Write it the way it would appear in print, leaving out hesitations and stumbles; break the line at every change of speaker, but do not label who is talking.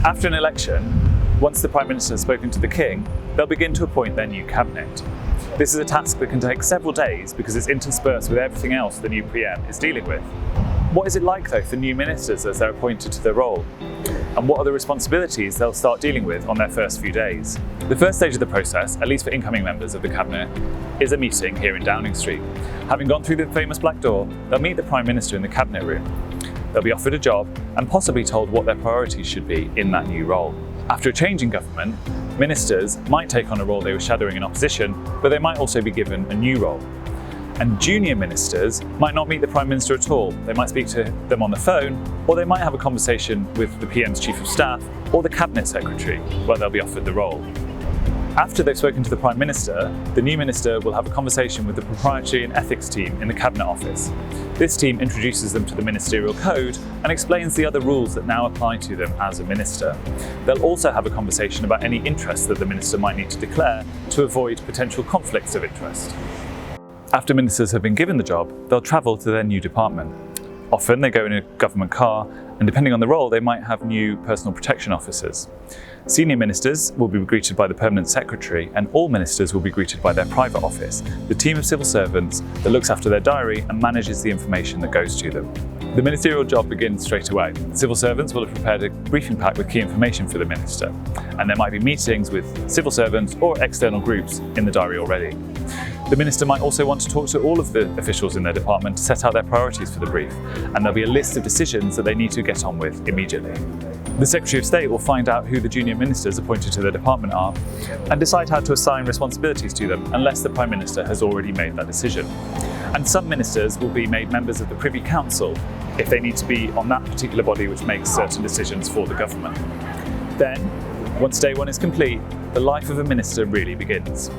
After an election, once the Prime Minister has spoken to the King, they'll begin to appoint their new cabinet. This is a task that can take several days because it's interspersed with everything else the new PM is dealing with. What is it like though for new ministers as they're appointed to their role? And what are the responsibilities they'll start dealing with on their first few days? The first stage of the process, at least for incoming members of the Cabinet, is a meeting here in Downing Street. Having gone through the famous black door, they'll meet the Prime Minister in the Cabinet room. They'll be offered a job and possibly told what their priorities should be in that new role. After a change in government, ministers might take on a role they were shadowing in opposition, but they might also be given a new role. And junior ministers might not meet the Prime Minister at all. They might speak to them on the phone, or they might have a conversation with the PM's Chief of Staff or the Cabinet Secretary, where they'll be offered the role. After they've spoken to the Prime Minister, the new minister will have a conversation with the Propriety and Ethics team in the Cabinet Office. This team introduces them to the ministerial code and explains the other rules that now apply to them as a minister. They'll also have a conversation about any interests that the minister might need to declare to avoid potential conflicts of interest. After ministers have been given the job, they'll travel to their new department. Often they go in a government car, and depending on the role, they might have new personal protection officers. Senior ministers will be greeted by the Permanent Secretary, and all ministers will be greeted by their private office, the team of civil servants that looks after their diary and manages the information that goes to them. The ministerial job begins straight away. Civil servants will have prepared a briefing pack with key information for the minister, and there might be meetings with civil servants or external groups in the diary already. The minister might also want to talk to all of the officials in their department to set out their priorities for the brief, and there'll be a list of decisions that they need to get on with immediately. The Secretary of State will find out who the junior ministers appointed to their department are and decide how to assign responsibilities to them unless the Prime Minister has already made that decision. And some ministers will be made members of the Privy Council if they need to be on that particular body which makes certain decisions for the government. Then, once day one is complete, the life of a minister really begins.